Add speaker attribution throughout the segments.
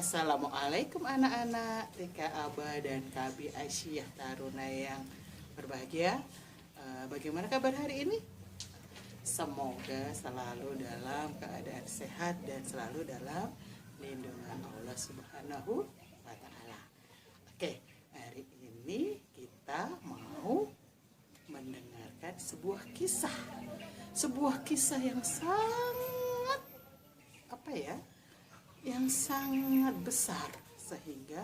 Speaker 1: Assalamualaikum anak-anak Tika Aba dan Kabi Aisyah Taruna yang berbahagia. Bagaimana kabar hari ini? Semoga selalu dalam keadaan sehat dan selalu dalam lindungan Allah Subhanahu wa Ta'ala. Oke, hari ini kita mau mendengarkan sebuah kisah yang sangat yang sangat besar, sehingga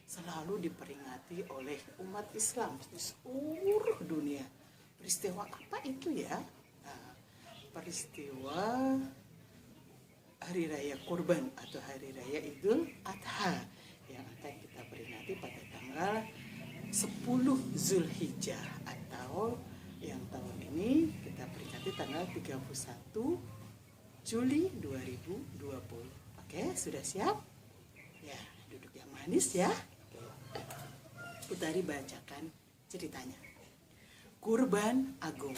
Speaker 1: selalu diperingati oleh umat Islam di seluruh dunia. Peristiwa apa itu ya? Nah, peristiwa Hari Raya Kurban atau Hari Raya Idul Adha yang akan kita peringati pada tanggal 10 Zulhijjah, atau yang tahun ini kita peringati tanggal 31 Juli 2020. Oke, sudah siap? Ya, duduk yang manis ya. Putari bacakan ceritanya. Kurban Agung.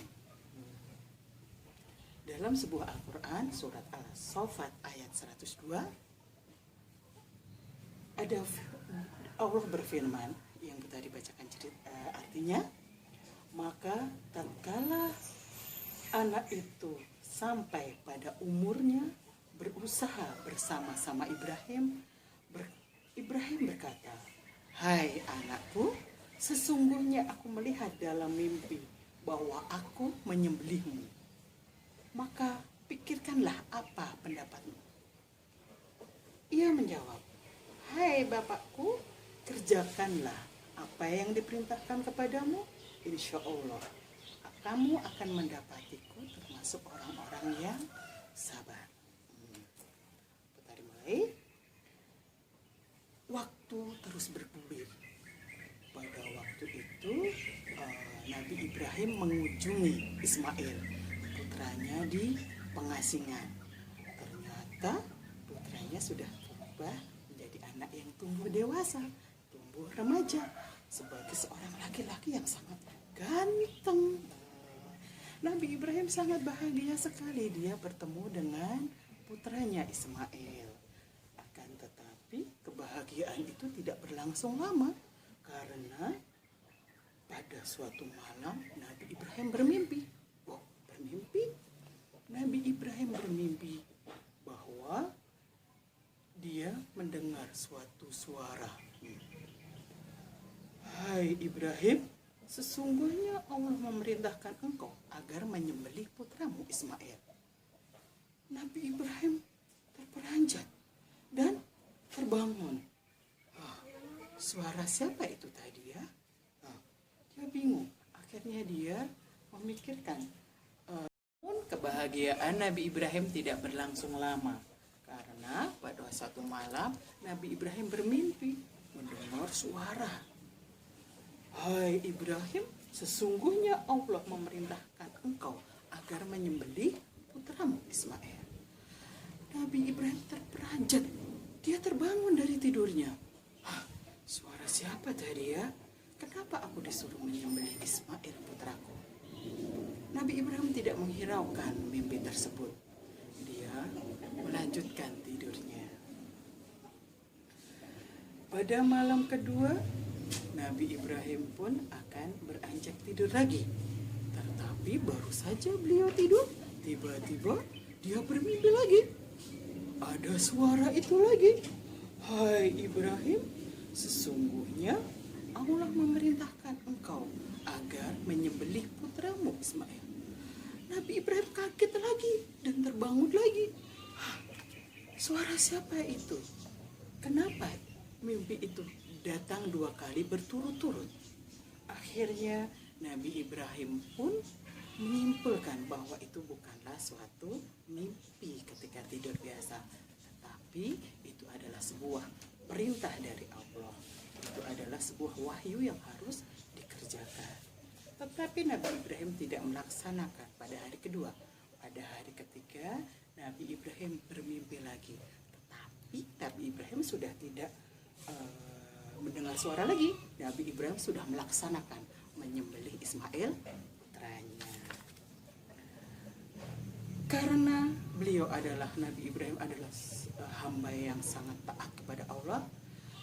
Speaker 1: Dalam sebuah Al-Quran, surat Al-Saffat ayat 102, ada Allah berfirman, yang Putari bacakan artinya, maka tatkala anak itu sampai pada umurnya berusaha bersama-sama Ibrahim berkata, "Hai anakku, sesungguhnya aku melihat dalam mimpi bahwa aku menyembelihmu. Maka pikirkanlah apa pendapatmu." Ia menjawab, "Hai bapakku, kerjakanlah apa yang diperintahkan kepadamu. Insya Allah kamu akan mendapatiku termasuk orang-orang yang sabar." Waktu terus bergulir. Pada waktu itu Nabi Ibrahim mengunjungi Ismail, putranya di pengasingan. Ternyata putranya sudah berubah menjadi anak yang tumbuh dewasa, tumbuh remaja, sebagai seorang laki-laki yang sangat ganteng. Nabi Ibrahim sangat bahagia sekali dia bertemu dengan putranya Ismail. Akan tetapi kebahagiaan itu tidak berlangsung lama, karena pada suatu malam Nabi Ibrahim bermimpi. Nabi Ibrahim bermimpi bahwa dia mendengar suatu suara. "Hai Ibrahim, sesungguhnya Allah memerintahkan engkau agar menyembelih putramu Ismail." Nabi Ibrahim terperanjat dan terbangun. Suara siapa itu tadi ya? Dia bingung. Akhirnya dia memikirkan. Kebahagiaan Nabi Ibrahim tidak berlangsung lama, karena pada satu malam Nabi Ibrahim bermimpi mendengar suara. "Hai Ibrahim, sesungguhnya Allah memerintahkan engkau agar menyembelih putramu Ismail." Nabi Ibrahim terperanjat. Dia terbangun dari tidurnya. Suara siapa tadi ya? Kenapa aku disuruh menyembelih Ismail putraku? Nabi Ibrahim tidak menghiraukan mimpi tersebut. Dia melanjutkan tidurnya. Pada malam kedua, Nabi Ibrahim pun akan beranjak tidur lagi. Tetapi baru saja beliau tidur, tiba-tiba dia bermimpi lagi. Ada suara itu lagi. "Hai Ibrahim, sesungguhnya Allah memerintahkan engkau agar menyembelih putramu Ismail." Nabi Ibrahim kaget lagi dan terbangun lagi. Suara siapa itu? Kenapa mimpi itu datang 2 kali berturut-turut? Akhirnya Nabi Ibrahim pun menyimpulkan bahwa itu bukanlah suatu mimpi ketika tidur biasa, tetapi itu adalah sebuah perintah dari Allah. Itu adalah sebuah wahyu yang harus dikerjakan. Tetapi Nabi Ibrahim tidak melaksanakan pada hari kedua. Pada hari ketiga, Nabi Ibrahim bermimpi lagi. Tetapi Nabi Ibrahim sudah tidak mendengar suara lagi. Nabi Ibrahim sudah melaksanakan menyembelih Ismail putranya. Karena beliau adalah Nabi Ibrahim adalah hamba yang sangat taat kepada Allah,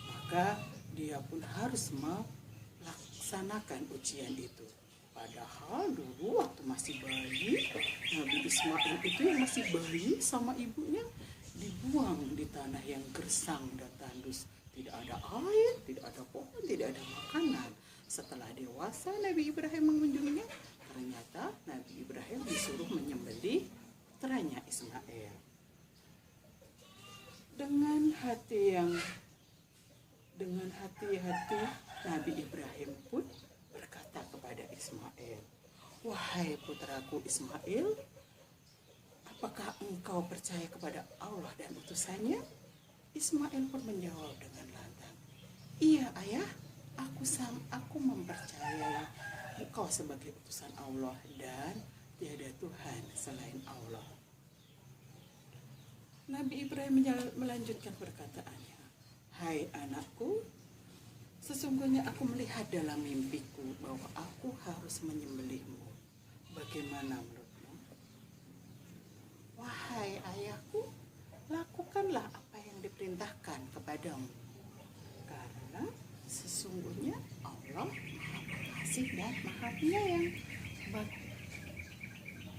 Speaker 1: maka dia pun harus melaksanakan ujian itu. Padahal dulu waktu masih bayi, Nabi Ismail itu yang masih bayi sama ibunya dibuang di tanah yang gersang dan tandus. Tidak ada air, tidak ada pohon, tidak ada makanan. Setelah dewasa Nabi Ibrahim mengunjunginya, ternyata Nabi Ibrahim disuruh menyembelih putranya Ismail. Dengan hati-hati Nabi Ibrahim pun berkata kepada Ismail, "Wahai putraku Ismail, apakah engkau percaya kepada Allah dan utusannya?" Ismail pun menjawab dengan lantang, "Iya ayah, aku mempercayai engkau sebagai utusan Allah dan tiada Tuhan selain Allah." Nabi Ibrahim melanjutkan perkataannya, "Hai anakku, sesungguhnya aku melihat dalam mimpiku bahwa aku harus menyembelihmu. Bagaimana menurutmu?" "Wahai ayahku, lakukanlah apa yang diperintahkan kepadamu. Karena sesungguhnya Allah Maha Pengasih dan Maha Penyayang.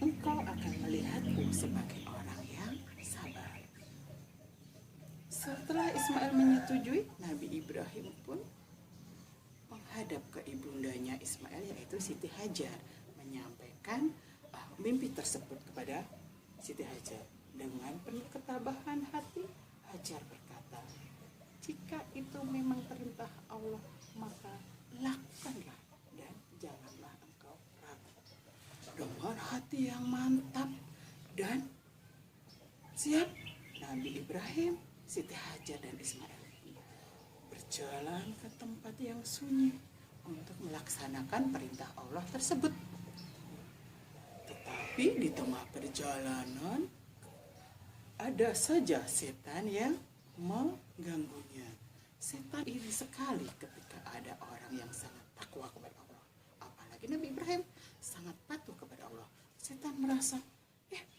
Speaker 1: Engkau akan melihatku sebagai orang yang sabar." Setelah Ismail menyetujui, Nabi Ibrahim pun menghadap ke ibundanya Ismail, yaitu Siti Hajar, menyampaikan mimpi tersebut kepada Siti Hajar. Dengan penuh ketabahan hati, Hajar berkata, "Jika itu memang perintah Allah, maka lakukanlah dan janganlah engkau ragu." Dengan hati yang mantap dan siap, Nabi Ibrahim, Siti Hajar, dan Ismail berjalan ke tempat yang sunyi untuk melaksanakan perintah Allah tersebut. Tetapi di tengah perjalanan ada saja setan yang mengganggunya. Setan iri sekali ketika ada orang yang sangat takwa kepada Allah. Apalagi Nabi Ibrahim sangat patuh kepada Allah. Setan merasa,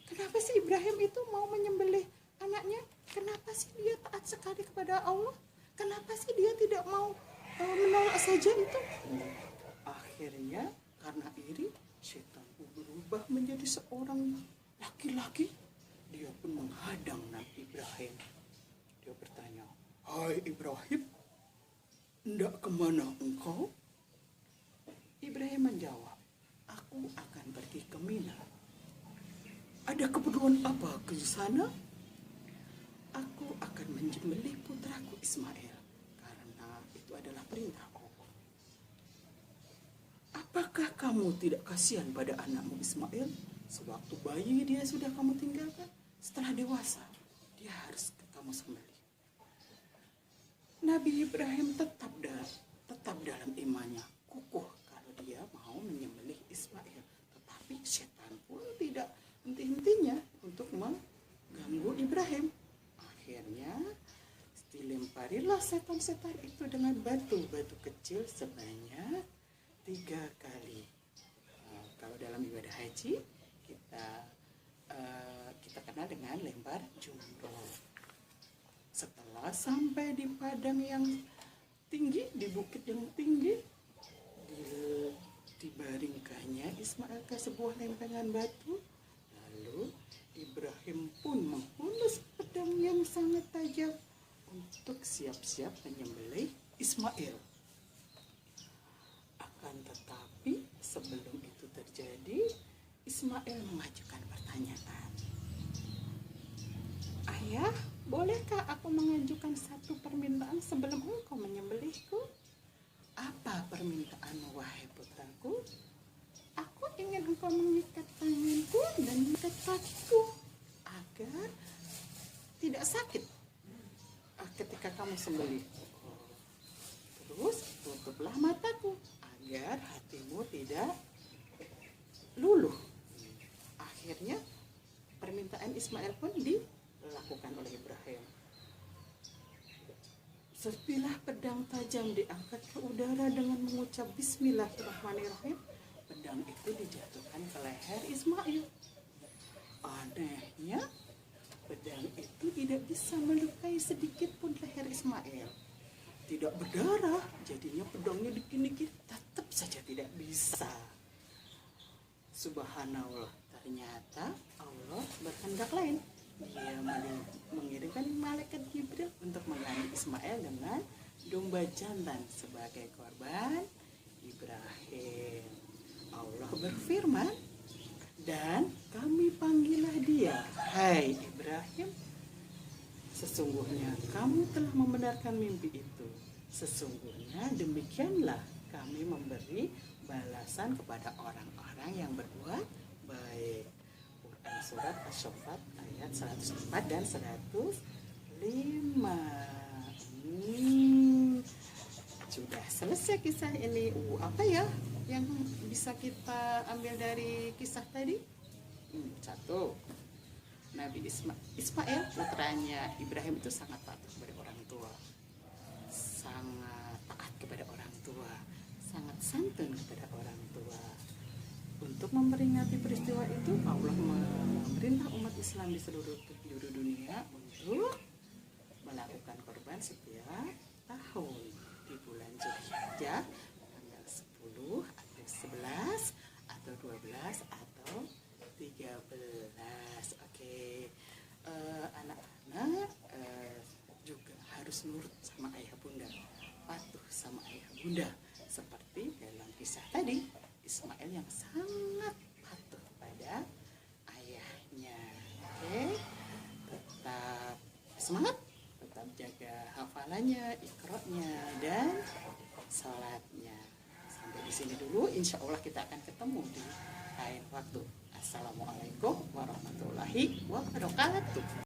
Speaker 1: kenapa sih Ibrahim itu mau menyembelih anaknya? Kenapa sih dia taat sekali kepada Allah? Kenapa sih dia tidak mau menolak saja itu? Akhirnya karena iri, setan berubah menjadi seorang laki-laki. Dia pun menghadang Nabi Ibrahim. Dia bertanya, "Hai Ibrahim, hendak kemana engkau?" Ibrahim menjawab, "Aku akan pergi ke Mina." "Ada keperluan apa ke sana?" "Aku akan menyembelih putraku Ismail, karena itu adalah perintah Allah." "Apakah kamu tidak kasihan pada anakmu Ismail? Sewaktu bayi dia sudah kamu tinggalkan. Setelah dewasa, dia harus kamu sembelih." Nabi Ibrahim tetap dalam imannya, kukuh kalau dia mau menyembelih Ismail. Tetapi setan pun tidak henti-hentinya untuk mengganggu Ibrahim. Akhirnya dilemparilah setan-setan itu dengan batu-batu kecil sebanyak 3 kali. Kalau dalam ibadah haji kita kenal dengan lempar jumroh. Setelah sampai di padang yang tinggi, di bukit yang tinggi, dibaringkannya Ismail ke sebuah lempengan batu. Lalu Ibrahim pun menghunus pedang yang sangat tajam untuk siap-siap menyembelih Ismail. Akan tetapi sebelum itu terjadi, Ismail mengajukan pertanyaan. "Ayah, bolehkah aku mengajukan satu permintaan sebelum engkau menyembelihku?" "Apa permintaanmu, wahai putraku?" "Aku ingin engkau mengikat tanganku dan mengikat kakiku agar tidak sakit ketika kamu sembelih. Terus tutuplah mataku agar hatimu tidak luluh." Akhirnya permintaan Ismail pun dilakukan oleh Ibrahim. Sebilah pedang tajam diangkat ke udara dengan mengucap Bismillahirrahmanirrahim. Pedang itu dijatuhkan ke leher Ismail. Anehnya, tidak bisa melukai sedikit pun leher Ismail. Tidak berdarah, jadinya pedangnya dikit-dikit tetap saja tidak bisa. Subhanallah, ternyata Allah berkehendak lain. Dia mengirimkan malaikat Jibril untuk mengganti Ismail dengan domba jantan sebagai korban Ibrahim. Allah berfirman, dan kami panggillah dia, hai Ibrahim, sesungguhnya kamu telah membenarkan mimpi itu. Sesungguhnya demikianlah kami memberi balasan kepada orang-orang yang berbuat baik. Quran Surat Asy-Syaffat ayat 104 dan 105. Sudah selesai kisah ini. Apa ya yang bisa kita ambil dari kisah tadi? Satu, Nabi Ismail putranya Ibrahim itu sangat patuh kepada orang tua, sangat taat kepada orang tua, sangat santun kepada orang tua. Untuk memperingati peristiwa itu, Allah memerintah umat Islam di seluruh penjuru dunia untuk melakukan korban setiap tahun di bulan Zulhijjah tanggal 10 atau 11 atau 12 atau 13. Oke. Anak-anak juga harus nurut sama ayah bunda, patuh sama ayah bunda, seperti dalam kisah tadi, Ismail yang sangat patuh pada ayahnya. Oke, tetap semangat, tetap jaga hafalannya, iqra'nya, dan sholatnya. Sampai di sini dulu, insya Allah kita akan ketemu di lain waktu. Assalamualaikum warahmatullahi wabarakatuh.